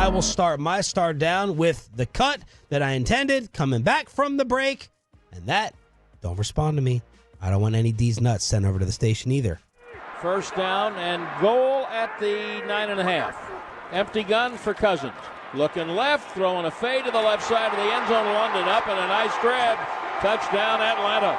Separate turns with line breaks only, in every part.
I will start my star down with the cut that I intended coming back from the break. And that, don't respond to me. I don't want any D's nuts sent over to the station either.
First down and goal at the 9.5. Empty gun for Cousins. Looking left, throwing a fade to the left side of the end zone. London up and a nice grab. Touchdown Atlanta.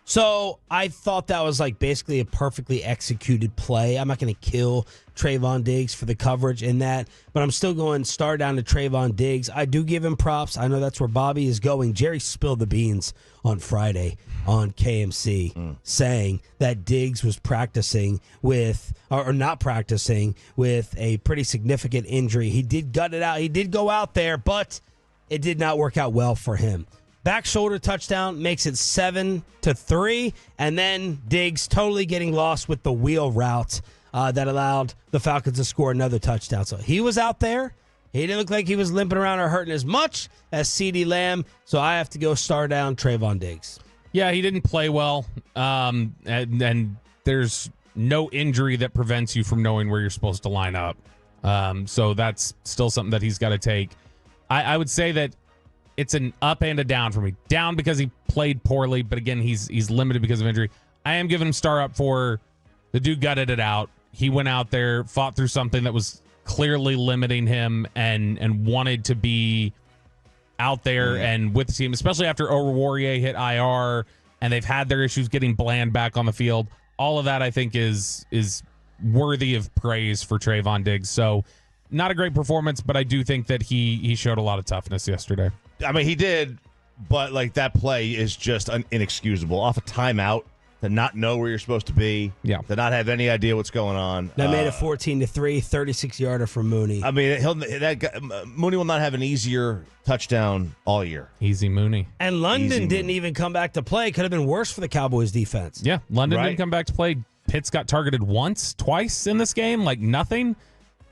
So I thought that was like basically a perfectly executed play. I'm not going to kill Trayvon Diggs for the coverage in that, but I'm still going star down to Trayvon Diggs. I do give him props. I know that's where Bobby is going. Jerry spilled the beans on Friday on KMC saying that Diggs was practicing with, or not practicing with a pretty significant injury. He did gut it out. He did go out there, but it did not work out well for him. Back shoulder touchdown makes it 7-3, and then Diggs totally getting lost with the wheel route that allowed the Falcons to score another touchdown. So he was out there. He didn't look like he was limping around or hurting as much as CeeDee Lamb, so I have to go star down Trayvon Diggs.
Yeah, he didn't play well, and there's no injury that prevents you from knowing where you're supposed to line up. So that's still something that he's got to take. I would say that it's an up and a down for me. Down because he played poorly, but again, he's limited because of injury. I am giving him star up for the dude gutted it out. He went out there, fought through something that was clearly limiting him and wanted to be out there and with the team, especially after Oruwariye hit IR and they've had their issues getting Bland back on the field. All of that, I think, is worthy of praise for Trayvon Diggs. So not a great performance, but I do think that he showed a lot of toughness yesterday.
I mean, he did, but like that play is just inexcusable. Off a timeout, to not know where you're supposed to be, to not have any idea what's going on.
That made it 14-3, 36-yarder for Mooney.
I mean, Mooney will not have an easier touchdown all year.
Easy Mooney.
And London didn't even come back to play. Could have been worse for the Cowboys defense.
Yeah, London didn't come back to play. Pitts got targeted twice in this game, like nothing.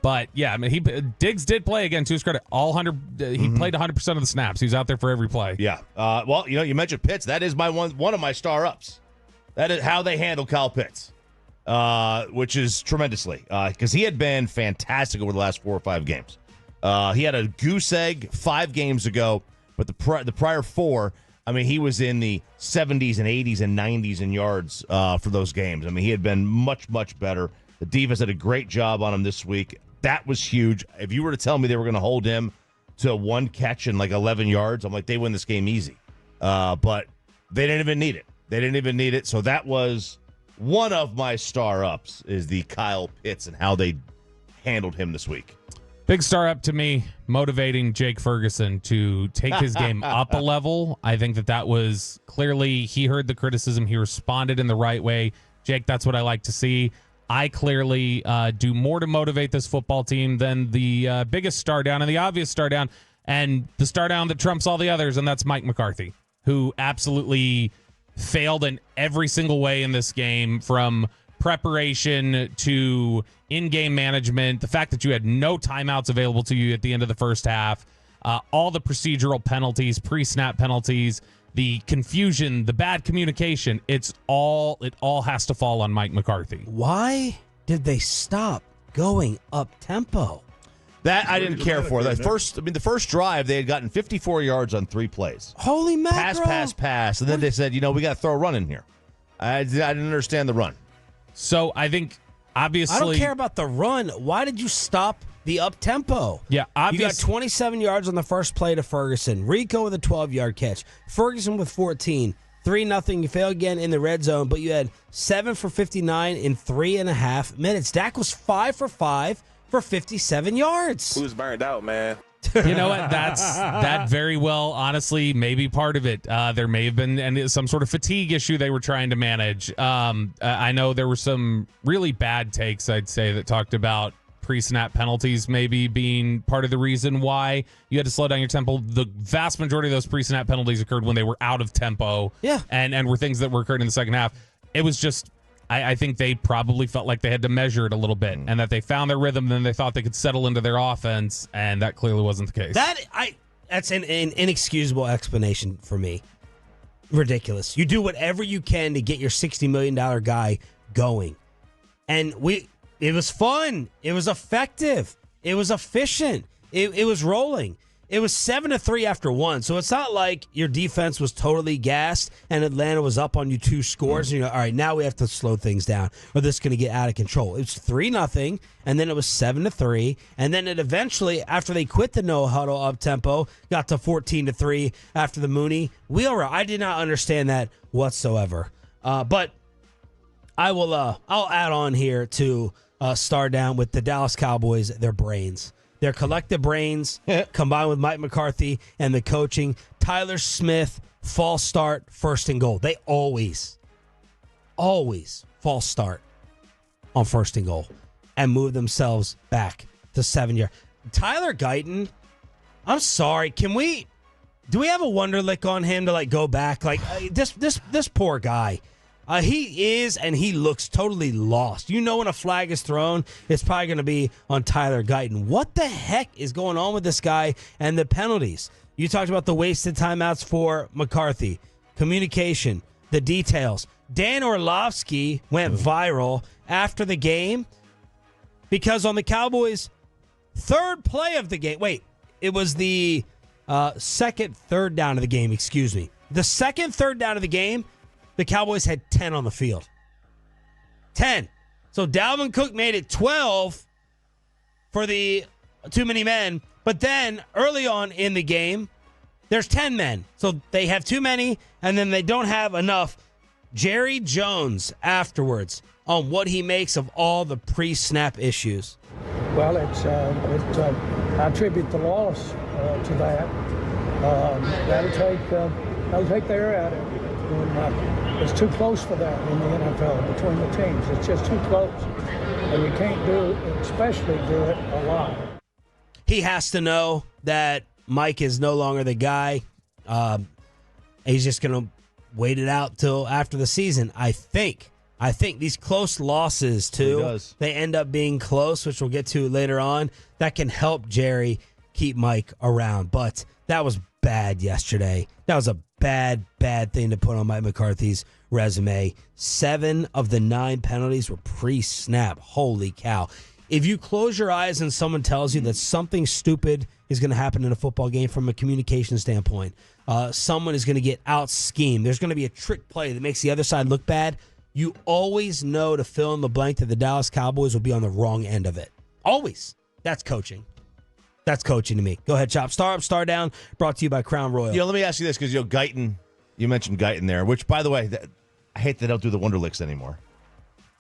But yeah, I mean, Diggs did play again. To his credit, all 100. He played 100% of the snaps. He was out there for every play.
Yeah. Well, you mentioned Pitts. That is my one of my star ups. That is how they handle Kyle Pitts, which is tremendously because he had been fantastic over the last 4 or 5 games. He had a goose egg 5 games ago, but the prior 4, I mean, he was in the 70s and 80s and 90s in yards for those games. I mean, he had been much, much better. The defense did a great job on him this week. That was huge. If you were to tell me they were going to hold him to 1 catch and like 11 yards, I'm like, they win this game easy. But they didn't even need it. They didn't even need it. So that was one of my star ups is the Kyle Pitts and how they handled him this week.
Big star up to me, motivating Jake Ferguson to take his game up a level. I think that was clearly, he heard the criticism. He responded in the right way. Jake, that's what I like to see. I clearly do more to motivate this football team than the biggest star down and the obvious star down and the star down that trumps all the others, and that's Mike McCarthy, who absolutely failed in every single way in this game, from preparation to in-game management, the fact that you had no timeouts available to you at the end of the first half, all the procedural penalties, pre-snap penalties, the confusion, the bad communication, it all has to fall on Mike McCarthy.
Why did they stop going up-tempo?
That I didn't care for. The first drive, they had gotten 54 yards on 3 plays.
Holy mackerel.
Pass. And then they said, we got to throw a run in here. I didn't understand the run.
So I think, obviously,
I don't care about the run. Why did you stop the up-tempo?
Yeah,
obviously. You got 27 yards on the first play to Ferguson. Rico with a 12-yard catch. Ferguson with 14. 3-0. You fail again in the red zone, but you had 7 for 59 in 3.5 minutes. Dak was 5 for 5 for 57 yards.
Who's burned out, man?
You know what? That very well, honestly, may be part of it. There may have been some sort of fatigue issue they were trying to manage. I know there were some really bad takes, I'd say, that talked about pre-snap penalties maybe being part of the reason why you had to slow down your tempo. The vast majority of those pre-snap penalties occurred when they were out of tempo.
Yeah.
And were things that were occurring in the second half. It was just, I think they probably felt like they had to measure it a little bit and that they found their rhythm, then they thought they could settle into their offense, and that clearly wasn't the case.
That's an inexcusable explanation for me. Ridiculous. You do whatever you can to get your $60 million guy going. And it was fun. It was effective. It was efficient. It was rolling. It was 7-3 after one. So it's not like your defense was totally gassed and Atlanta was up on you 2 scores. And all right, now we have to slow things down or this is going to get out of control. It was 3-0, and then it was 7-3. And then it eventually, after they quit the no huddle up tempo, got to 14-3 after the Mooney wheel route. I did not understand that whatsoever. But I'll add on here to start down with the Dallas Cowboys, their brains. Their collective brains combined with Mike McCarthy and the coaching. Tyler Smith, false start, 1st and goal. They always false start on 1st and goal and move themselves back to 7-yard. Tyler Guyton, I'm sorry. Do we have a wonder lick on him to go back? This poor guy. He is, and he looks totally lost. When a flag is thrown, it's probably going to be on Tyler Guyton. What the heck is going on with this guy and the penalties? You talked about the wasted timeouts for McCarthy, communication, the details. Dan Orlovsky went viral after the game because on the Cowboys' 3rd play of the game, it was the second third down of the game, excuse me. The second third down of the game, the Cowboys had 10 on the field. 10. So Dalvin Cook made it 12 for the too many men. But then early on in the game, there's 10 men. So they have too many, and then they don't have enough. Jerry Jones afterwards on what he makes of all the pre-snap issues.
Well, I attribute the loss to that. That'll take the air out of it. It's too close for that in the NFL between the teams. It's just too close. And you can't especially do it a lot.
He has to know that Mike is no longer the guy. He's just going to wait it out till after the season. I think these close losses, too, they end up being close, which we'll get to later on. That can help Jerry keep Mike around. But that was bad yesterday. That was a bad thing to put on Mike McCarthy's resume. 7 of the 9 penalties were pre-snap. Holy cow. If you close your eyes and someone tells you that something stupid is going to happen in a football game from a communication standpoint, someone is going to get out-schemed, there's going to be a trick play that makes the other side look bad, you always know to fill in the blank that the Dallas Cowboys will be on the wrong end of it. Always. That's coaching. That's coaching to me. Go ahead, Chop. Star up, star down. Brought to you by Crown Royal.
Let me ask you this, because Guyton, you mentioned Guyton there, which, by the way, I hate they don't do the Wonderlicks anymore.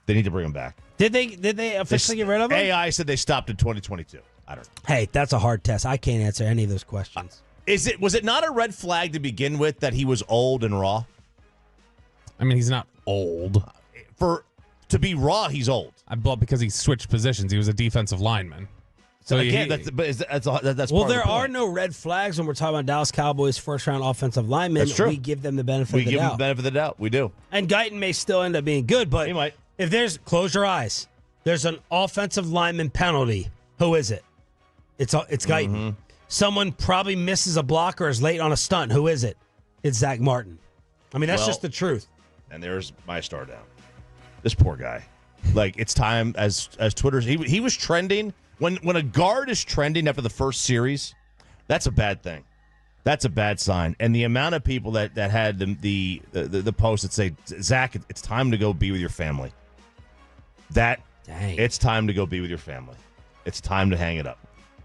They need to bring them back.
Did they officially get rid of them?
AI said they stopped in 2022. I don't know.
Hey, that's a hard test. I can't answer any of those questions.
Was it not a red flag to begin with that he was old and raw?
I mean, he's not old.
To be raw, he's old.
Because he switched positions. He was a defensive lineman. So
again, that's
well, there are no red flags when we're talking about Dallas Cowboys first-round offensive linemen.
That's true.
We give them the benefit of the doubt.
We give them the benefit of the doubt. We do.
And Guyton may still end up being good, but
he might.
If there's, close your eyes, there's an offensive lineman penalty. Who is it? It's Guyton. Mm-hmm. Someone probably misses a block or is late on a stunt. Who is it? It's Zach Martin. I mean, that's just the truth.
And there's my star down. This poor guy. It's time as Twitter's. He was trending. When a guard is trending after the first series, that's a bad thing. That's a bad sign. And the amount of people that had the post that say, Zach, it's time to go be with your family. It's time to go be with your family. It's time to hang it up.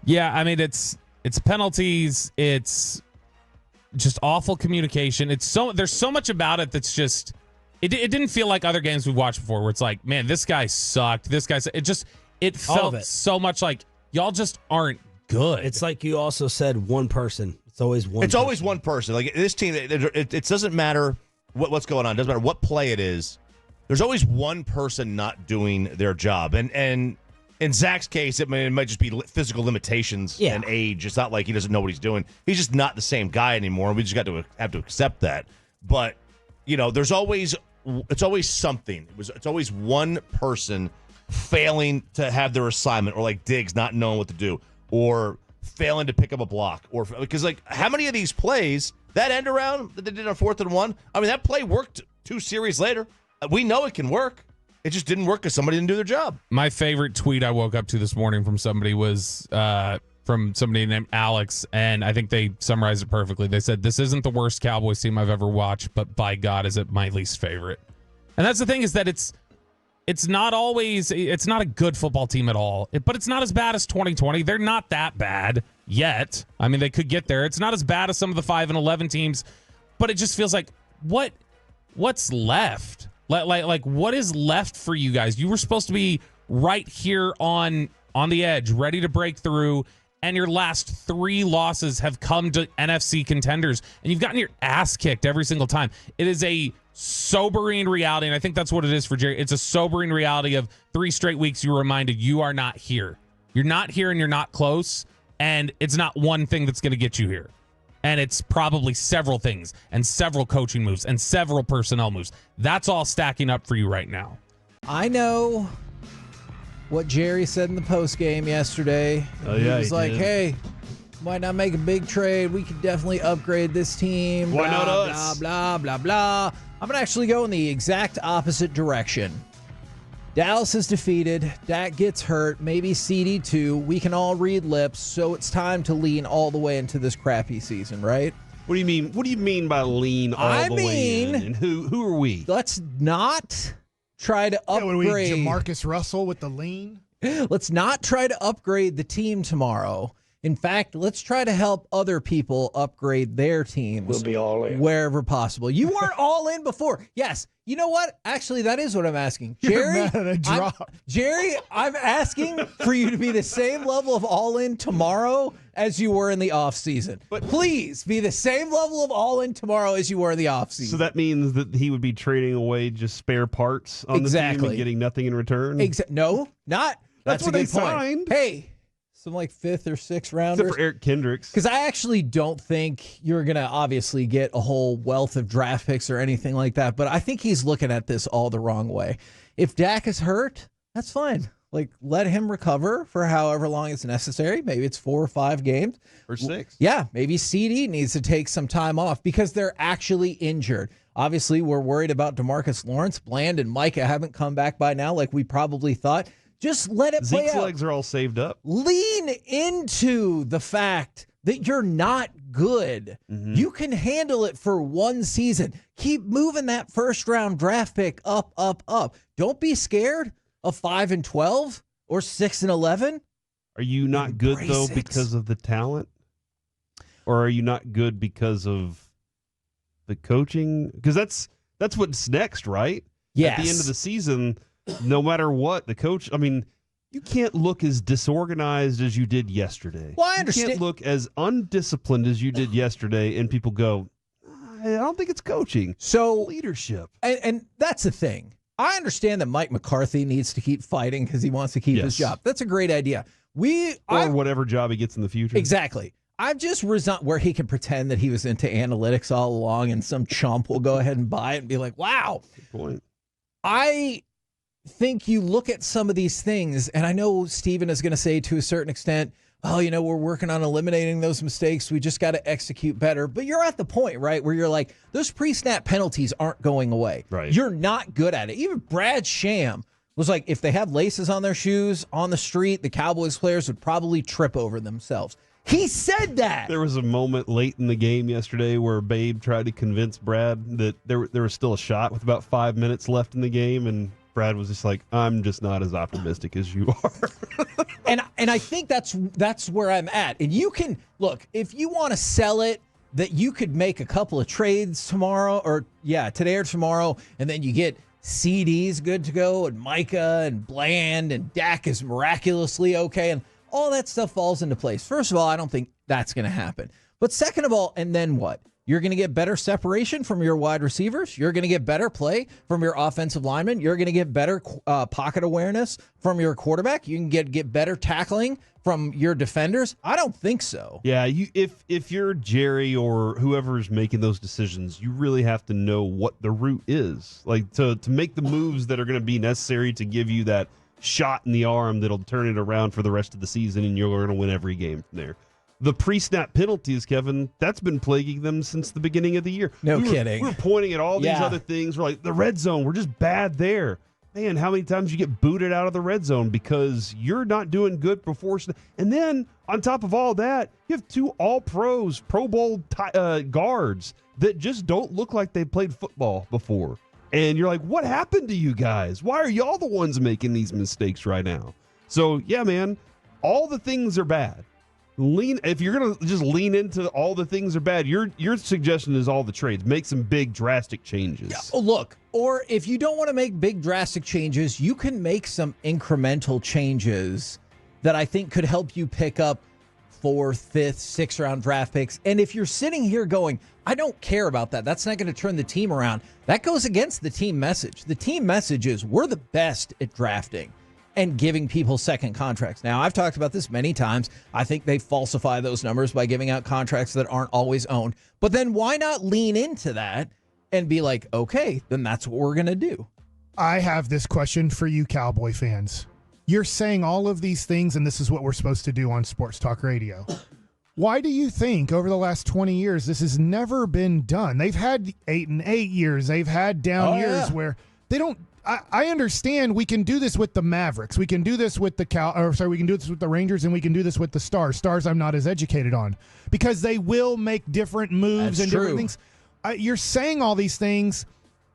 Yeah, I mean it's penalties. It's just awful communication. There's so much about it that's just it didn't feel like other games we've watched before where it's like, man, this guy sucked. It felt so much like y'all just aren't good.
It's like you also said one person. It's always one.
It's always one person. Like this team, it doesn't matter what's going on. It doesn't matter what play it is. There's always one person not doing their job. And in Zach's case, it might just be physical limitations and age. It's not like he doesn't know what he's doing. He's just not the same guy anymore. We just have to accept that. But it's always something. It's always one person failing to have their assignment, or like Diggs not knowing what to do, or failing to pick up a block, or because how many of these plays that end around that they did on 4th and 1? I mean, that play worked 2 series later. We know it can work. It just didn't work because somebody didn't do their job.
My favorite tweet I woke up to this morning from somebody was from somebody named Alex, and I think they summarized it perfectly. They said, "This isn't the worst Cowboys team I've ever watched, but by God, is it my least favorite." And that's the thing, is that it's not a good football team at all, but it's not as bad as 2020. They're not that bad yet. I mean, they could get there. It's not as bad as some of the 5-11 teams, but it just feels like what's left? Like what is left for you guys? You were supposed to be right here on the edge, ready to break through, and your last 3 losses have come to NFC contenders, and you've gotten your ass kicked every single time. It is a sobering reality, and I think that's what it is for Jerry. It's a sobering reality of 3 straight weeks you're reminded you are not here. You're not here, and you're not close, and it's not one thing that's going to get you here. And it's probably several things, and several coaching moves, and several personnel moves. That's all stacking up for you right now.
I know what Jerry said in the post game yesterday. He was like, "Hey, might not make a big trade. We could definitely upgrade this team.
Why not us?
Blah, blah, blah, blah." I'm going to actually go in the exact opposite direction. Dallas is defeated. Dak gets hurt. Maybe CD too. We can all read lips, so it's time to lean all the way into this crappy season, right?
What do you mean? What do you mean by lean all the way in? And who are we?
Let's not try to upgrade.
Jamarcus Russell with the lean?
Let's not try to upgrade the team tomorrow. In fact, let's try to help other people upgrade their teams.
We'll be all in.
Wherever possible. You weren't all in before. Yes. You know what? Actually, that is what I'm asking. Jerry, I'm asking for you to be the same level of all in tomorrow as you were in the offseason. But please be the same level of all in tomorrow as you were in the offseason.
So that means that he would be trading away just spare parts on the team and getting nothing in return?
No, not. That's a
what
good
they
point.
signed.
Hey. Some like 5th or 6th rounders.
Except for Eric Kendricks.
Because I actually don't think you're going to obviously get a whole wealth of draft picks or anything like that. But I think he's looking at this all the wrong way. If Dak is hurt, that's fine. Like, let him recover for however long it's necessary. Maybe it's 4 or 5 games.
Or 6.
Yeah, maybe CD needs to take some time off because they're actually injured. Obviously, we're worried about DeMarcus Lawrence. Bland and Micah haven't come back by now like we probably thought. Just let it play out.
Zeke's legs are all saved up.
Lean into the fact that you're not good.
Mm-hmm.
You can handle it for one season. Keep moving that first-round draft pick up, up, up. Don't be scared of 5-12 or 6-11.
Are you not good, though,
it.
because of the talent? Or are you not good because of the coaching? Because that's what's next, right?
Yes.
At the end of the season, no matter what, the coach, I mean, you can't look as disorganized as you did yesterday.
Well, I understand.
You can't look as undisciplined as you did yesterday, and people go, I don't think it's coaching.
So
leadership.
And that's the thing. I understand that Mike McCarthy needs to keep fighting because he wants to keep his job. That's a great idea.
Or whatever job he gets in the future.
Exactly. I've just resigned where he can pretend that he was into analytics all along and some chump will go ahead and buy it and be like, wow.
Good point.
I think you look at some of these things, and I know Steven is going to say to a certain extent, oh, we're working on eliminating those mistakes. We just got to execute better. But you're at the point, right, where you're like, those pre-snap penalties aren't going away.
Right.
You're not good at it. Even Brad Sham was like, if they have laces on their shoes on the street, the Cowboys players would probably trip over themselves. He said that.
There was a moment late in the game yesterday where Babe tried to convince Brad that there was still a shot with about 5 minutes left in the game, and Brad was just like, I'm just not as optimistic as you are.
and I think that's where I'm at. And you can, look, if you want to sell it, that you could make a couple of trades tomorrow, today or tomorrow, and then you get CD's good to go, and Micah and Bland, and Dak is miraculously okay, and all that stuff falls into place. First of all, I don't think that's going to happen. But second of all, and then what? You're going to get better separation from your wide receivers. You're going to get better play from your offensive linemen. You're going to get better pocket awareness from your quarterback. You can get better tackling from your defenders. I don't think so.
Yeah, if you're Jerry or whoever's making those decisions, you really have to know what the route is. Like to make the moves that are going to be necessary to give you that shot in the arm that'll turn it around for the rest of the season, and you're going to win every game from there. The pre-snap penalties, Kevin, that's been plaguing them since the beginning of the year.
No kidding.
We were pointing at all these other things. We're like, the red zone, we're just bad there. man, how many times you get booted out of the red zone because you're not doing good before. And then on top of all that, you have 2 all-pros, Pro Bowl guards that just don't look like they've played football before. And you're like, what happened to you guys? Why are y'all the ones making these mistakes right now? So, yeah, man, all the things are bad. If you're going to just lean into all the things are bad, your suggestion is all the trades. Make some big drastic changes.
Yeah, look, or if you don't want to make big drastic changes, you can make some incremental changes that I think could help you pick up 4th, 5th, 6th round draft picks. And if you're sitting here going, I don't care about that, that's not going to turn the team around, that goes against the team message. The team message is we're the best at drafting and giving people second contracts. Now, I've talked about this many times. I think they falsify those numbers by giving out contracts that aren't always owned. But then why not lean into that and be like, okay, then that's what we're going to do?
I have this question for you, Cowboy fans. You're saying all of these things, and this is what we're supposed to do on Sports Talk Radio. Why do you think over the last 20 years this has never been done? They've had 8 and 8 years. They've had down years where they don't. I understand we can do this with the Mavericks. We can do this with the we can do this with the Rangers, and we can do this with the Stars. Stars I'm not as educated on because they will make different moves and different things. You're saying all these things,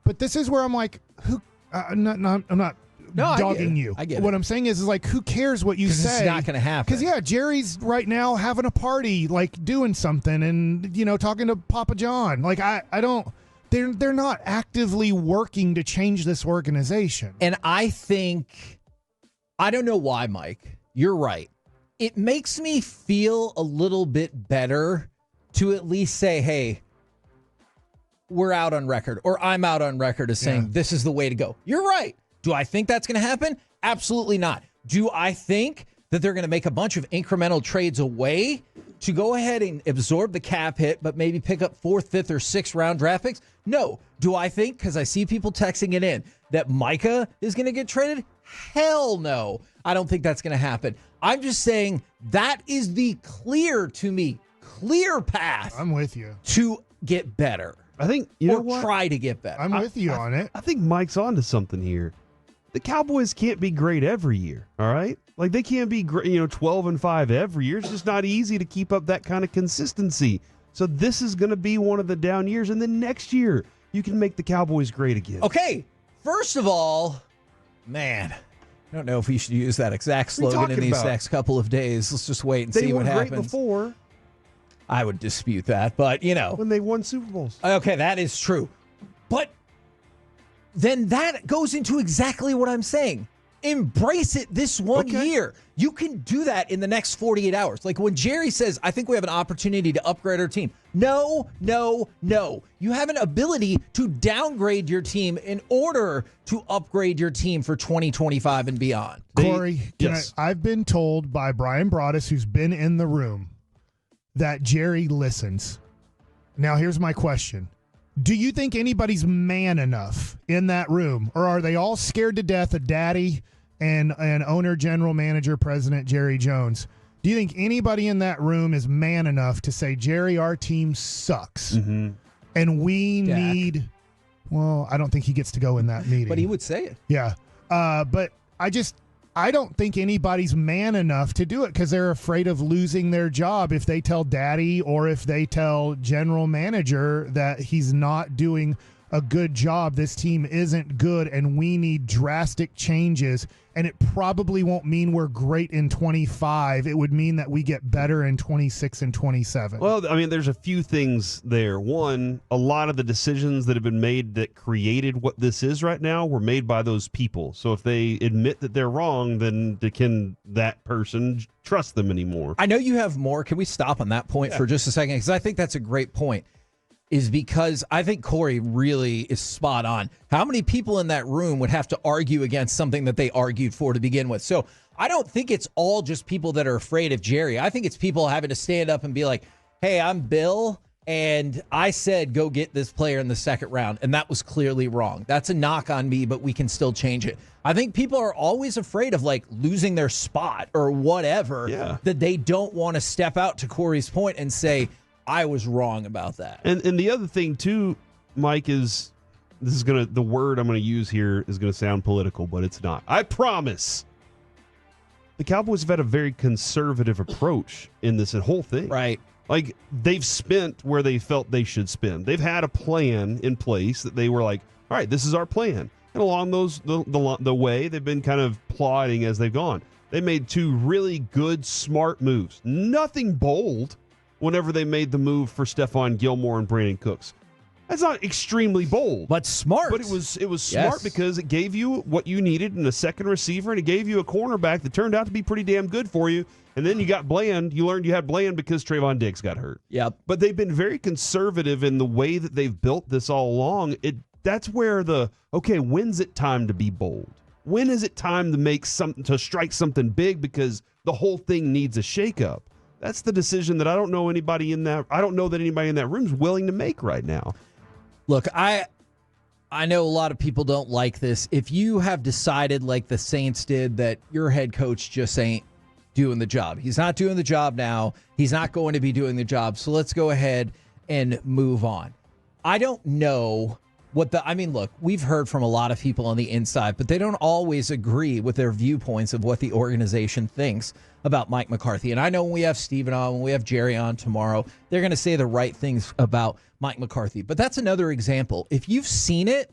but this is where I'm like, who? I'm not dogging you.
I get it.
What I'm saying is like, who cares what you say?
It's not going to happen.
Because Jerry's right now having a party, like doing something, and talking to Papa John. Like I don't. They're not actively working to change this organization.
And I think, I don't know why, Mike. You're right. It makes me feel a little bit better to at least say, hey, we're out on record, or I'm out on record as saying this is the way to go. You're right. Do I think that's going to happen? Absolutely not. Do I think that they're going to make a bunch of incremental trades away to go ahead and absorb the cap hit, but maybe pick up 4th, 5th, or 6th round draft picks? No. Do I think, because I see people texting it in, that Micah is going to get traded? Hell no. I don't think that's going to happen. I'm just saying that is the clear path.
I'm with you.
To get better.
I think,
try to get better.
I'm with you on it.
I think Mike's onto something here. The Cowboys can't be great every year, all right? Like, they can't be, 12-5 every year. It's just not easy to keep up that kind of consistency. So this is going to be one of the down years, and then next year you can make the Cowboys great again.
Okay, first of all, man, I don't know if we should use that exact slogan in these next couple of days. Let's just wait and see what happens.
They were great before.
I would dispute that, but,
when they won Super Bowls.
Okay, that is true. But then that goes into exactly what I'm saying. Embrace it this one year. You can do that in the next 48 hours. Like when Jerry says, I think we have an opportunity to upgrade our team. No. You have an ability to downgrade your team in order to upgrade your team for 2025 and beyond.
Corey, I've been told by Brian Broaddus, who's been in the room, that Jerry listens. Now, here's my question. Do you think anybody's man enough in that room, or are they all scared to death of Daddy and owner, general manager, president Jerry Jones? Do you think anybody in that room is man enough to say, Jerry, our team sucks, and we need? Well, I don't think he gets to go in that meeting,
but he would say it.
Yeah, but I don't think anybody's man enough to do it because they're afraid of losing their job if they tell Daddy or if they tell general manager that he's not doing a good job. This team isn't good and we need drastic changes. And it probably won't mean we're great in 25. It would mean that we get better in 26 and 27.
Well, I mean, there's a few things there. One, a lot of the decisions that have been made that created what this is right now were made by those people. So if they admit that they're wrong, then can that person trust them anymore?
I know you have more. Can we stop on that point for just a second? Because I think that's a great point. Is because I think Corey really is spot on. How many people in that room would have to argue against something that they argued for to begin with? So I don't think it's all just people that are afraid of Jerry. I think it's people having to stand up and be like, hey, I'm Bill, and I said go get this player in the second round, and that was clearly wrong. That's a knock on me, but we can still change it. I think people are always afraid of like losing their spot or whatever, that they don't want to step out, to Corey's point, and say, I was wrong about that.
And the other thing, too, Mike, is the word I'm gonna use here is gonna sound political, but it's not. I promise. The Cowboys have had a very conservative approach in this whole thing.
Right.
Like, they've spent where they felt they should spend. They've had a plan in place that they were like, all right, this is our plan. And along the way, they've been kind of plotting as they've gone. They made 2 really good, smart moves. Nothing bold whenever they made the move for Stephon Gilmore and Brandon Cooks. That's not extremely bold.
But smart.
But it was smart because it gave you what you needed in a second receiver, and it gave you a cornerback that turned out to be pretty damn good for you. And then you got Bland. You learned you had Bland because Trayvon Diggs got hurt.
Yep.
But they've been very conservative in the way that they've built this all along. That's where when's it time to be bold? When is it time to strike something big because the whole thing needs a shakeup? That's the decision that I don't know that anybody in that room is willing to make right now.
Look, I know a lot of people don't like this. If you have decided, like the Saints did, that your head coach just ain't doing the job. He's not doing the job now. He's not going to be doing the job. So let's go ahead and move on. I don't know look, we've heard from a lot of people on the inside, but they don't always agree with their viewpoints of what the organization thinks about Mike McCarthy. And I know when we have Steven on, when we have Jerry on tomorrow, they're going to say the right things about Mike McCarthy. But that's another example. If you've seen it,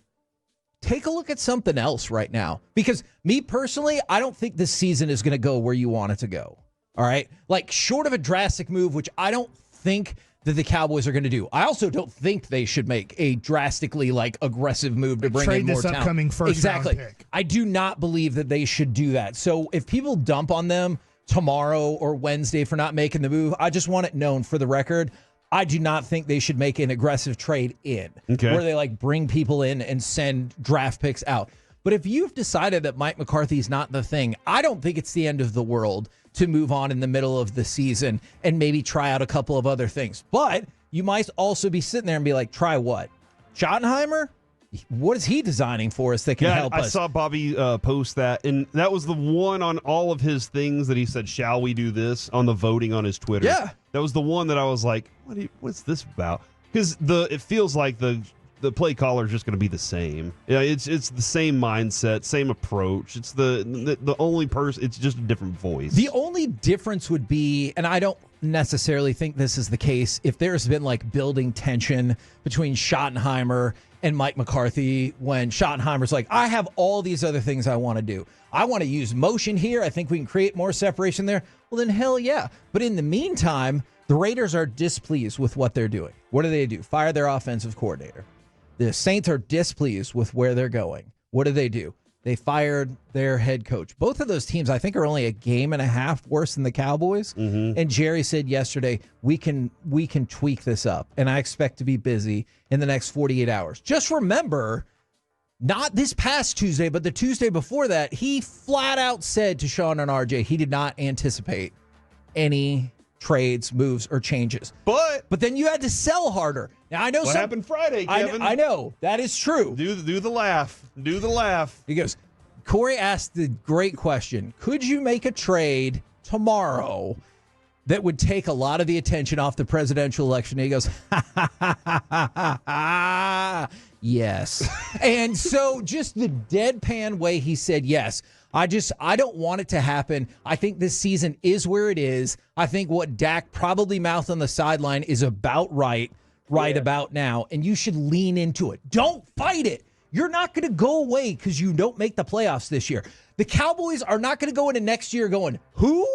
take a look at something else right now. Because me personally, I don't think this season is going to go where you want it to go. All right? Like, short of a drastic move, which I don't think that the Cowboys are going to do. I also don't think they should make a drastically aggressive move to bring in more talent.
Upcoming first round pick.
I do not believe that they should do that. So if people dump on them tomorrow or Wednesday for not making the move, I just want it known for the record. I do not think they should make an aggressive trade where they bring people in and send draft picks out. But if you've decided that Mike McCarthy's not the thing, I don't think it's the end of the world to move on in the middle of the season and maybe try out a couple of other things. But you might also be sitting there and be like, try what? Schottenheimer? What is he designing for us that can help us?
I saw Bobby post that, and that was the one on all of his things that he said, shall we do this, on the voting on his Twitter.
Yeah.
That was the one that I was like, what's this about? Because it feels like the play caller is just going to be the same. Yeah, it's the same mindset, same approach. It's the only person. It's just a different voice.
The only difference would be, and I don't necessarily think this is the case, if there's been building tension between Schottenheimer and Mike McCarthy, when Schottenheimer's like, I have all these other things I want to do. I want to use motion here. I think we can create more separation there. Well, then hell yeah. But in the meantime, the Raiders are displeased with what they're doing. What do? Fire their offensive coordinator. The Saints are displeased with where they're going. What do? They fired their head coach. Both of those teams, I think, are only a game and a half worse than the Cowboys. Mm-hmm. And Jerry said yesterday, we can tweak this up. And I expect to be busy in the next 48 hours. Just remember, not this past Tuesday, but the Tuesday before that, he flat out said to Shan and RJ he did not anticipate any trades, moves, or changes. But then you had to sell harder. Now I know
what happened Friday, Kevin.
I know that is true.
Do the laugh. Do the laugh.
He goes, Corey asked the great question: could you make a trade tomorrow that would take a lot of the attention off the presidential election? And he goes, yes. And so just the deadpan way he said yes. I don't want it to happen. I think this season is where it is. I think what Dak probably mouthed on the sideline is about right about now, and you should lean into it. Don't fight it. You're not going to go away because you don't make the playoffs this year. The Cowboys are not going to go into next year going, who?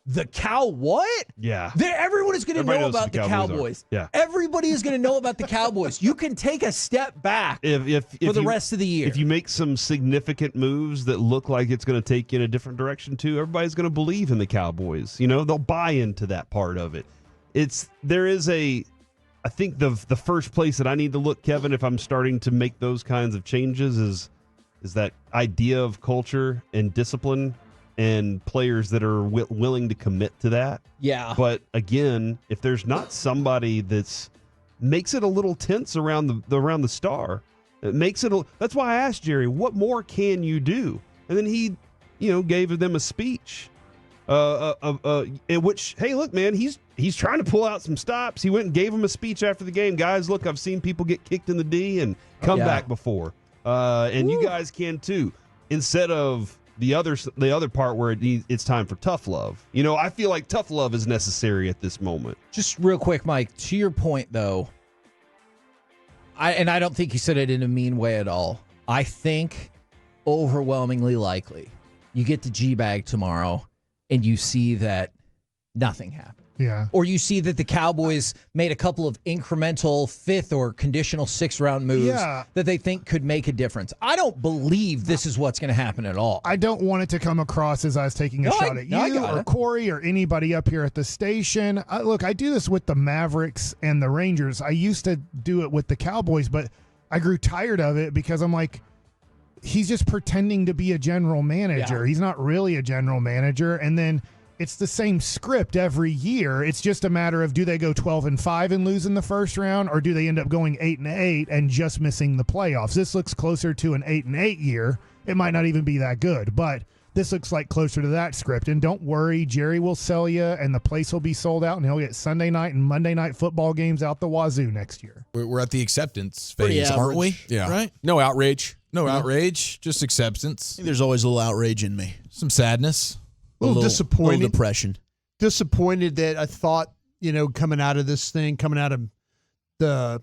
The cow what?
Yeah.
Everyone is going to know about the Cowboys.
Yeah.
Everybody is going to know about the Cowboys. You can take a step back for the rest of the year.
If you make some significant moves that look like it's going to take you in a different direction too, everybody's going to believe in the Cowboys. They'll buy into that part of it. I think the first place that I need to look, Kevin, if I'm starting to make those kinds of changes is that idea of culture and discipline and players that are willing to commit to that.
Yeah.
But again, if there's not somebody that's makes it a little tense around the star, it makes it. That's why I asked Jerry, what more can you do? And then he, gave them a speech. In which, hey, look, man, he's trying to pull out some stops. He went and gave him a speech after the game. Guys, look, I've seen people get kicked in the D and come back before, and you guys can too. Instead of the other part where it's time for tough love. I feel like tough love is necessary at this moment.
Just real quick, Mike, to your point, though, I don't think you said it in a mean way at all. I think overwhelmingly likely you get the GBag tomorrow and you see that nothing happened.
Yeah.
Or you see that the Cowboys made a couple of incremental 5th or conditional 6th-round moves that they think could make a difference. I don't believe this is what's going to happen at all.
I don't want it to come across as I was taking a shot at you or Corey or anybody up here at the station. Look, I do this with the Mavericks and the Rangers. I used to do it with the Cowboys, but I grew tired of it because I'm like, he's just pretending to be a general manager. He's not really a general manager. And then it's the same script every year. It's just a matter of, do they go 12-5 and lose in the first round, or do they end up going 8-8 and just missing the playoffs? This looks closer to an 8-8 year. It might not even be that good, but this looks like closer to that script. And don't worry, Jerry will sell you, and the place will be sold out, and he'll get Sunday night and Monday night football games out the wazoo next year.
We're at the acceptance phase, aren't we?
Yeah.
Right? No outrage.
No outrage, just acceptance.
There's always a little outrage in me.
Some sadness.
A little disappointed.
Little depression.
Disappointed that I thought, coming out of this thing, coming out of the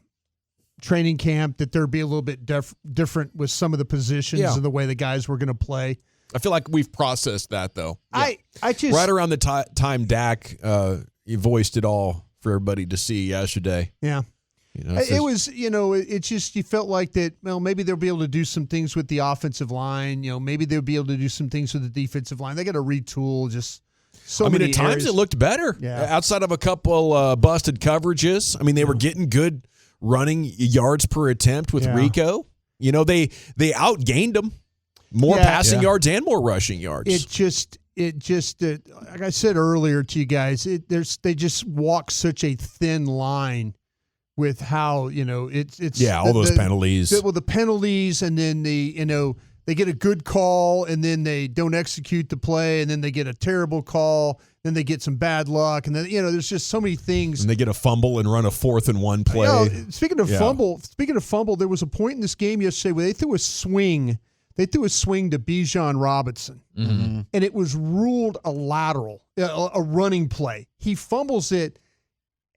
training camp, that there'd be a little bit different with some of the positions and the way the guys were going to play.
I feel like we've processed that, though.
I just
right around the time Dak he voiced it all for everybody to see yesterday.
Yeah. It was, it's just, you felt like that, well, maybe they'll be able to do some things with the offensive line. Maybe they'll be able to do some things with the defensive line. They got to retool just so many
at times
areas.
it looked better.
Yeah.
Outside of a couple busted coverages. I mean, they were getting good running yards per attempt with Rico. They outgained them. More passing yards and more rushing yards.
It just like I said earlier to you guys, they just walk such a thin line with how it's
all those penalties.
The penalties, and then they get a good call, and then they don't execute the play, and then they get a terrible call, then they get some bad luck, and then there's just so many things.
And they get a fumble and run a 4th-and-1 play.
Speaking of fumble, there was a point in this game yesterday where they threw a swing. They threw a swing to Bijan Robinson, and it was ruled a lateral, a running play. He fumbles it,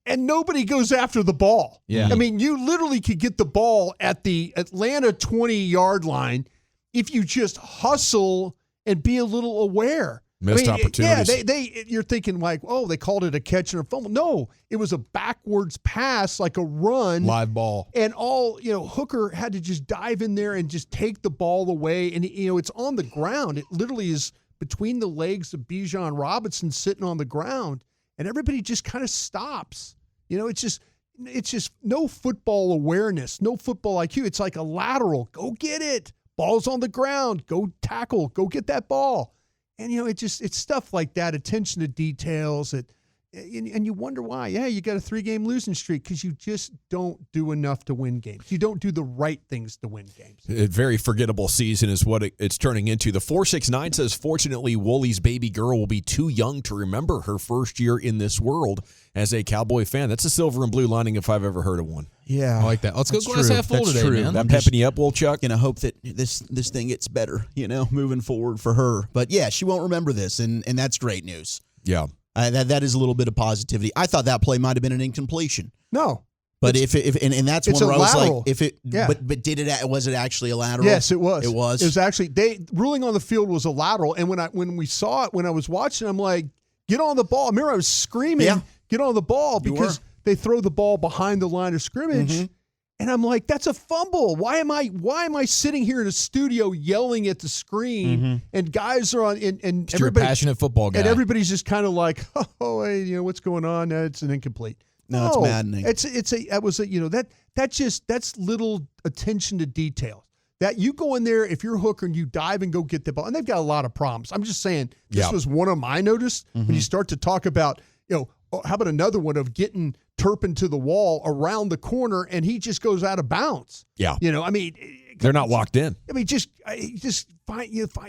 and nobody goes after the ball.
Yeah.
I mean, you literally could get the ball at the Atlanta 20-yard line if you just hustle and be a little aware.
Missed opportunities.
Yeah, you're thinking like, oh, they called it a catch and a fumble. No, it was a backwards pass, like a run.
Live ball.
And Hooker had to just dive in there and just take the ball away. And, it's on the ground. It literally is between the legs of Bijan Robinson sitting on the ground. And everybody just kind of stops. It's just no football awareness, no football IQ. It's like a lateral. Go get it. Ball's on the ground. Go tackle. Go get that ball. And, it's stuff like that, attention to details, and you wonder why. Yeah, you got a 3-game losing streak because you just don't do enough to win games. You don't do the right things to win games.
A very forgettable season is what it's turning into. The 469 says, fortunately, Woolie's baby girl will be too young to remember her first year in this world as a Cowboy fan. That's a silver and blue lining if I've ever heard of one.
Yeah.
I like that. Let's go glass half full today, man. That
I'm
pepping you up, Wolchuk?
Gonna hope that this thing gets better, moving forward for her. But yeah, she won't remember this, and that's great news.
Yeah.
That is a little bit of positivity. I thought that play might have been an incompletion.
No.
But and that's one where I was
lateral.
like, but was it actually a lateral?
Yes, it was.
It was.
It was actually, ruling on the field was a lateral. And when we saw it, when I was watching, I'm like, get on the ball. I remember I was screaming, get on the ball, because they throw the ball behind the line of scrimmage. Mm-hmm. And I'm like, that's a fumble. Why am I sitting here in a studio yelling at the screen, and guys are on, and everybody,
you're a passionate football guy,
and everybody's just kind of like, oh, hey, what's going on? It's an incomplete.
No, it's maddening.
That's little attention to detail. That you go in there, if you're Hooker and you dive and go get the ball, and they've got a lot of problems. I'm just saying, this was one of my notice when you start to talk about, how about another one of getting Turpin to the wall around the corner, and he just goes out of bounds.
Yeah.
They're
not locked in.
Just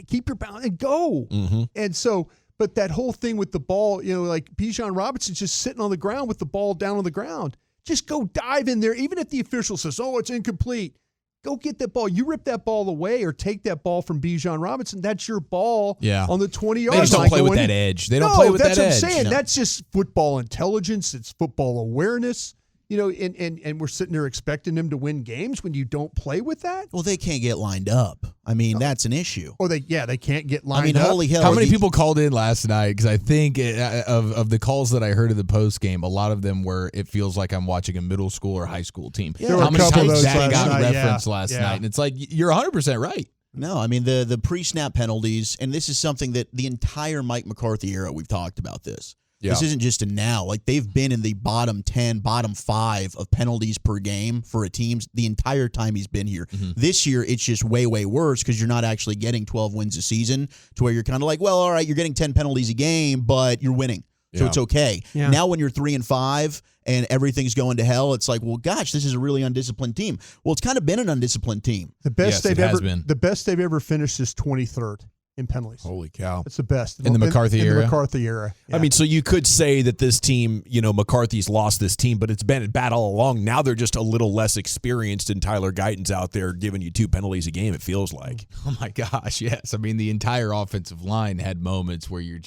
keep your balance and go.
Mm-hmm.
And so, But that whole thing with the ball, like Bijan Robinson's just sitting on the ground with the ball down on the ground. Just go dive in there. Even if the official says, oh, it's incomplete, go get that ball. You rip that ball away or take that ball from Bijan Robinson. That's your ball on the 20-yard line.
They just don't play with that edge. They don't play with that edge.
That's what I'm saying. That's just football intelligence. It's football awareness. And we're sitting there expecting them to win games when you don't play with that.
Well, they can't get lined up. I mean, that's an issue.
Or they can't get lined up.
I mean, holy hell.
How many people called in last night? Because I think of the calls that I heard of the post game, a lot of them were, it feels like I'm watching a middle school or high school team.
Yeah.
How many times that got referenced last night? And it's like, you're 100% right.
No, I mean, the pre-snap penalties, and this is something that the entire Mike McCarthy era, we've talked about this. Yeah. This isn't just a now. Like, they've been in the bottom 10, bottom 5 of penalties per game for a team the entire time he's been here. Mm-hmm. This year, it's just way, way worse because you're not actually getting 12 wins a season to where you're kind of like, well, all right, you're getting 10 penalties a game, but you're winning. So it's okay. Yeah. Now when you're 3-5 and everything's going to hell, it's like, well, gosh, this is a really undisciplined team. Well, it's kind of been an undisciplined team.
The best they've ever finished is 23rd. In penalties.
Holy cow.
It's the best.
In the McCarthy era?
In the McCarthy era. Yeah.
I mean, so you could say that this team, McCarthy's lost this team, but it's been bad all along. Now they're just a little less experienced, and Tyler Guyton's out there giving you 2 penalties a game, it feels like.
Oh, my gosh, yes. I mean, the entire offensive line had moments where you're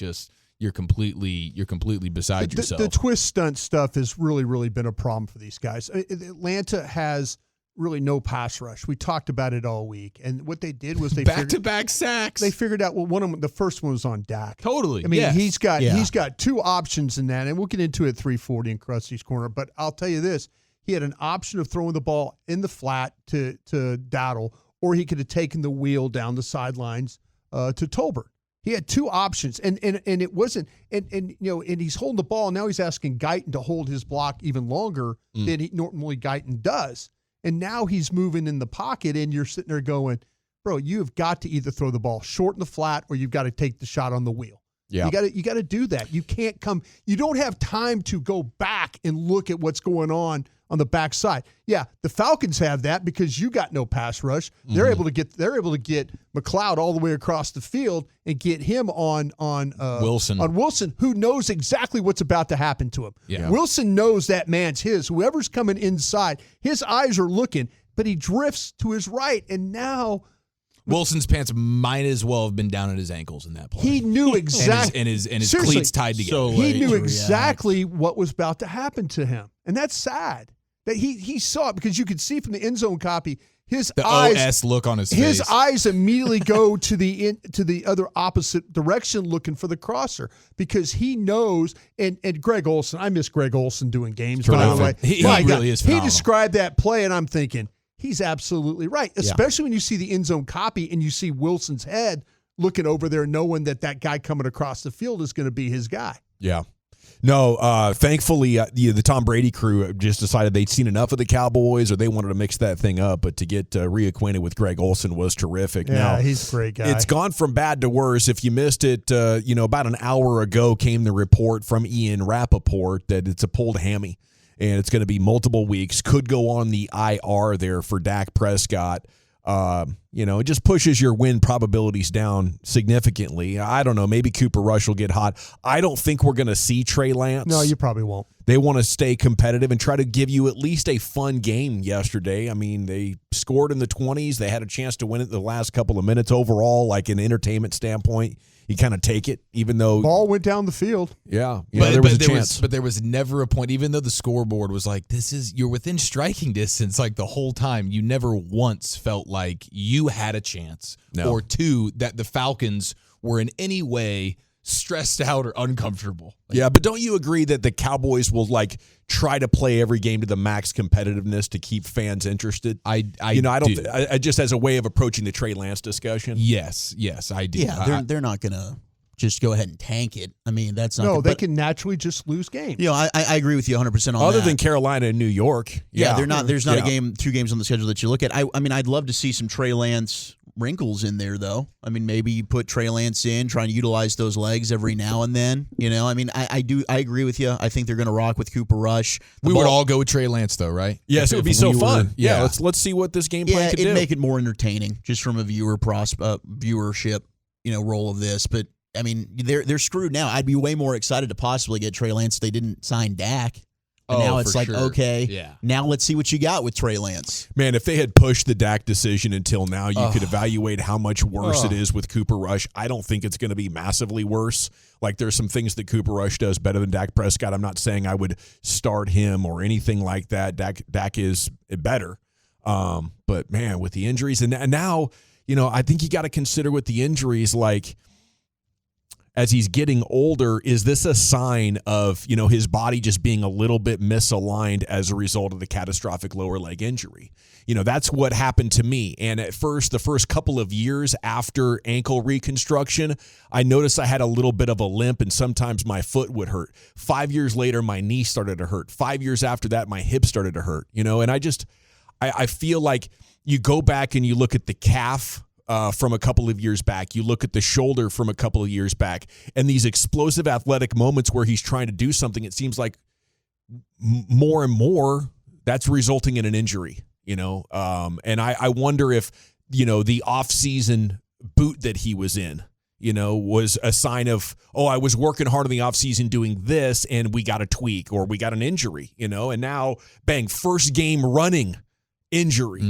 completely beside yourself.
The twist stunt stuff has really, really been a problem for these guys. Atlanta has really no pass rush. We talked about it all week, and what they did was they
back-to-back sacks.
They figured out the first one was on Dak.
Totally.
I mean, he's got 2 options in that, and we'll get into it at 340 in Krusty's corner. But I'll tell you this: he had an option of throwing the ball in the flat to Dowdle, or he could have taken the wheel down the sidelines to Tolbert. He had 2 options, and it wasn't, and he's holding the ball. Now he's asking Guyton to hold his block even longer than normally Guyton does. And now he's moving in the pocket, and you're sitting there going, bro, you have got to either throw the ball short in the flat or you've got to take the shot on the wheel. Yeah. You got to do that. You can't you don't have time to go back and look at what's going on the backside. Yeah, the Falcons have that because you got no pass rush. Mm-hmm. They're able to get McLeod all the way across the field and get him on Wilson, who knows exactly what's about to happen to him. Yeah. Wilson knows that man's his. Whoever's coming inside, his eyes are looking, but he drifts to his right, and now
Wilson's pants might as well have been down at his ankles in that play.
He knew exactly.
and his cleats tied together.
He knew exactly what was about to happen to him. And that's sad. That he saw it because you could see from the end zone copy, the
OS look on his face.
His eyes immediately go to the other opposite direction looking for the crosser because he knows, and Greg Olsen, I miss Greg Olsen doing games, by the way.
He really is phenomenal.
He described that play, and I'm thinking, he's absolutely right, especially when you see the end zone copy and you see Wilson's head looking over there knowing that guy coming across the field is going to be his guy.
Yeah. No, thankfully, the Tom Brady crew just decided they'd seen enough of the Cowboys or they wanted to mix that thing up, but to get reacquainted with Greg Olsen was terrific.
Yeah,
now,
he's a great guy.
It's gone from bad to worse. If you missed it, about an hour ago came the report from Ian Rappaport that it's a pulled hammy. And it's going to be multiple weeks. Could go on the IR there for Dak Prescott. It just pushes your win probabilities down significantly. I don't know. Maybe Cooper Rush will get hot. I don't think we're going to see Trey Lance.
No, you probably won't.
They want to stay competitive and try to give you at least a fun game yesterday. I mean, they scored in the 20s. They had a chance to win it the last couple of minutes overall, like an entertainment standpoint. You kind of take it, even though
ball went down the field.
Yeah, there was a chance.
But there was never a point, even though the scoreboard was like, you're within striking distance, like the whole time. You never once felt like you had a chance, or 2, that the Falcons were in any way stressed out or uncomfortable.
Yeah, but don't you agree that the Cowboys will try to play every game to the max competitiveness to keep fans interested?
I
just as a way of approaching the Trey Lance discussion.
Yes, I do.
Yeah, they're not gonna just go ahead and tank it. I mean, that's not.
No, they can naturally just lose games.
I agree with you 100% on that.
Other than Carolina and New York,
they're not. There's not a game, 2 games on the schedule that you look at. I mean, I'd love to see some Trey Lance wrinkles in there, though. I mean, maybe you put Trey Lance in, trying to utilize those legs every now and then. I mean, I agree with you. I think they're going to rock with Cooper Rush.
We would all go with Trey Lance, though, right?
Yes, it would be so fun. Let's see what this game plan could do.
It'd make it more entertaining, just from a viewership, role of this. But I mean, they're screwed now. I'd be way more excited to possibly get Trey Lance if they didn't sign Dak. And now it's like, okay, now let's see what you got with Trey Lance.
Man, if they had pushed the Dak decision until now, you could evaluate how much worse it is with Cooper Rush. I don't think it's going to be massively worse. Like, there's some things that Cooper Rush does better than Dak Prescott. I'm not saying I would start him or anything like that. Dak is better. But, man, with the injuries, and now, I think you got to consider with the injuries, like, as he's getting older, is this a sign of, his body just being a little bit misaligned as a result of the catastrophic lower leg injury? That's what happened to me. And at first, the first couple of years after ankle reconstruction, I noticed I had a little bit of a limp and sometimes my foot would hurt. 5 years later, my knee started to hurt. 5 years after that, my hip started to hurt, and I feel like you go back and you look at the calf from a couple of years back. You look at the shoulder from a couple of years back, and these explosive athletic moments where he's trying to do something, it seems like more and more that's resulting in an injury, and I wonder if, the off-season boot that he was in, was a sign of, I was working hard in the offseason doing this and we got a tweak or we got an injury, and now, bang, first game running injury,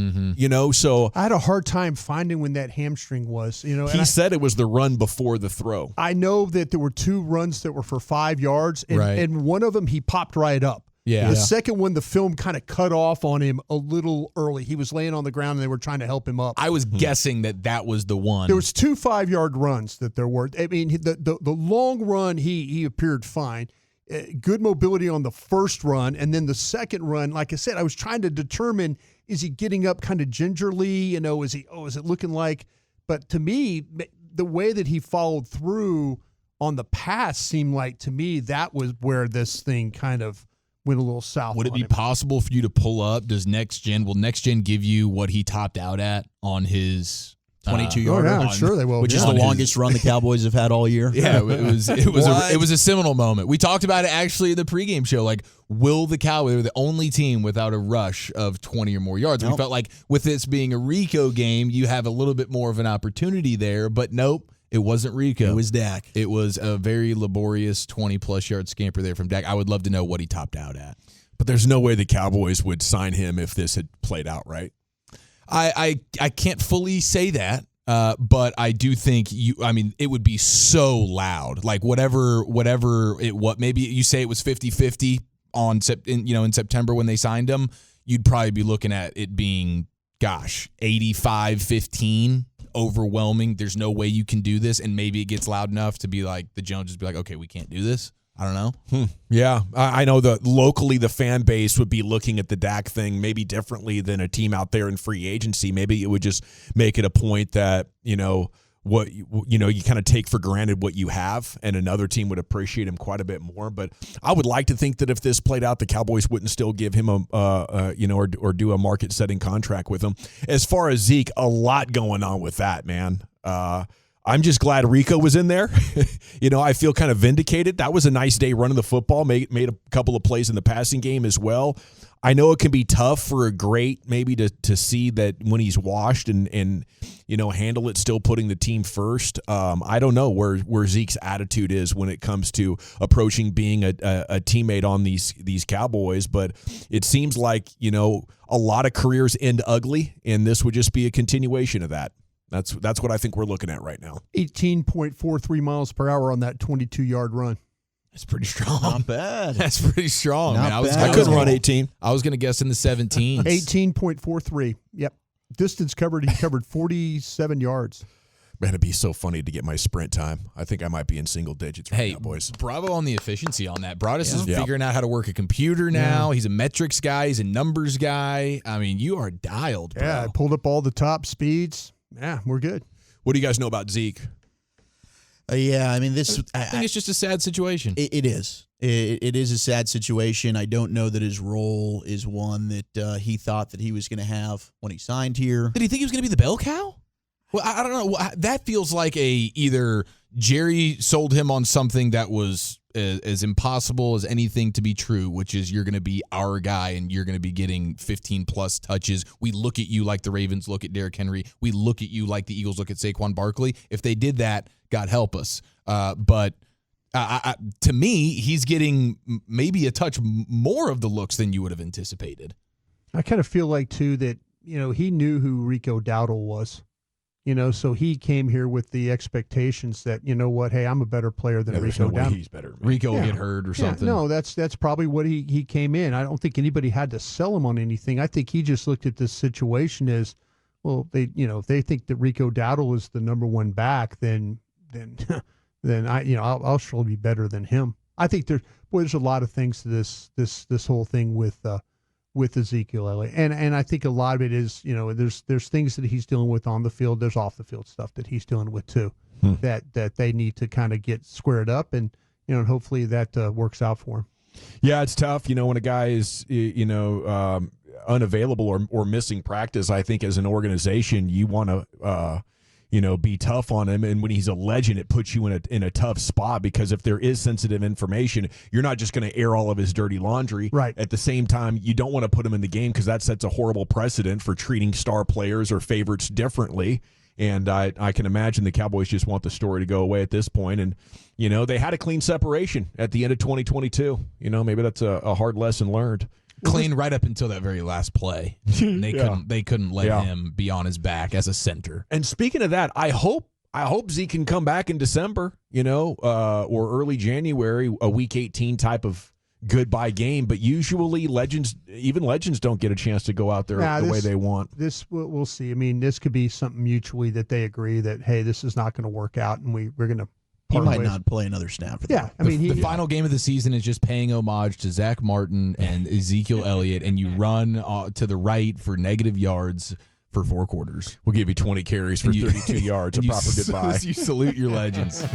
so
I had a hard time finding when that hamstring was,
he said it was the run before the throw.
I know that there were 2 runs that were for 5 yards, and one of them he popped right up.
Yeah.
The second one, the film kind of cut off on him a little early. He was laying on the ground and they were trying to help him up.
I was guessing that was the one.
There was 2 5-yard runs that there were. I mean, the long run, he appeared fine. Good mobility on the first run, and then the second run, like I said, I was trying to determine, is he getting up kind of gingerly? Is it looking like? But to me, the way that he followed through on the pass seemed like, to me, that was where this thing kind of went a little south.
Would it be possible for you to pull up? Will Next Gen give you what he topped out at on his
22-yarder?
I'm sure they will.
Which is the longest run the Cowboys have had all year.
Yeah, it was a seminal moment. We talked about it actually in the pregame show. Like, will the Cowboys, they're the only team without a rush of 20 or more yards. We felt like with this being a Rico game, you have a little bit more of an opportunity there, but nope. It wasn't Rico.
It was Dak.
It was a very laborious 20-plus yard scamper there from Dak. I would love to know what he topped out at.
But there's no way the Cowboys would sign him if this had played out, right?
I can't fully say that, but I do think it would be so loud. Like whatever maybe you say it was 50-50 in September when they signed him, you'd probably be looking at it being, 85-15. Overwhelming. There's no way you can do this, and maybe it gets loud enough to be like the Joneses be like, okay, we can't do this. I don't know.
Yeah, I know that locally the fan base would be looking at the Dak thing maybe differently than a team out there in free agency. Maybe it would just make it a point that what you kind of take for granted what you have, and another team would appreciate him quite a bit more. But I would like to think that if this played out, the Cowboys wouldn't still give him or do a market setting contract with him. As far as Zeke, a lot going on with that, man. I'm just glad Rico was in there. I feel kind of vindicated. That was a nice day running the football. Made a couple of plays in the passing game as well. I know it can be tough for a great maybe to see that when he's washed and handle it, still putting the team first. I don't know where Zeke's attitude is when it comes to approaching being a teammate on these Cowboys, but it seems like a lot of careers end ugly, and this would just be a continuation of that. That's what I think we're looking at right now.
18.43 miles per hour on that 22-yard run.
That's pretty strong.
Not bad.
That's pretty strong.
Not
man.
bad.
I couldn't run 18.
I was going to guess in the 17s.
18.43. Yep. Distance covered, he covered 47 yards.
Man, it'd be so funny to get my sprint time. I think I might be in single digits right now, boys.
Bravo on the efficiency on that. Broadus is figuring out how to work a computer now. Yeah. He's a metrics guy. He's a numbers guy. I mean, you are dialed, bro.
Yeah, I pulled up all the top speeds. Yeah, we're good.
What do you guys know about Zeke?
I think
it's just a sad situation.
It is. It is a sad situation. I don't know that his role is one that he thought that he was going to have when he signed here.
Did he think he was going to be the bell cow? Well, I don't know. That feels like either Jerry sold him on something that was as impossible as anything to be true, which is you're going to be our guy and you're going to be getting 15-plus touches. We look at you like the Ravens look at Derrick Henry. We look at you like the Eagles look at Saquon Barkley. If they did that, God help us. But to me, he's getting maybe a touch more of the looks than you would have anticipated.
I kind of feel like, too, that, he knew who Rico Dowdle was. So he came here with the expectations that, hey, I'm a better player than Rico Dowdle.
He's better.
Rico will get hurt or something.
No, that's probably what he came in. I don't think anybody had to sell him on anything. I think he just looked at this situation as, well, if they think that Rico Dowdle is the number one back, then I'll surely be better than him. I think there's a lot of things to this whole thing with Ezekiel Elliott. And I think a lot of it is, there's things that he's dealing with on the field. There's off the field stuff that he's dealing with too, that they need to kind of get squared up, and hopefully that works out for him.
Yeah, it's tough. When a guy is, unavailable or missing practice, I think as an organization, you want to, be tough on him. And when he's a legend, it puts you in a tough spot, because if there is sensitive information, you're not just going to air all of his dirty laundry.
Right.
At the same time, you don't want to put him in the game, because that sets a horrible precedent for treating star players or favorites differently. And I can imagine the Cowboys just want the story to go away at this point. And, they had a clean separation at the end of 2022. Maybe that's a hard lesson learned.
Clean right up until that very last play. They couldn't let him be on his back as a center.
And speaking of that, I hope Zeke can come back in December, or early January, a Week 18 type of goodbye game. But usually legends don't get a chance to go out there the way they want.
We'll see. I mean, this could be something mutually that they agree that, hey, this is not going to work out, and we're going to.
He might not play another snap for them.
Yeah, the final game of the season is just paying homage to Zach Martin and Ezekiel Elliott, and you run to the right for negative yards for 4 quarters.
We'll give you 20 carries for 32 yards. A proper goodbye.
You salute your legends.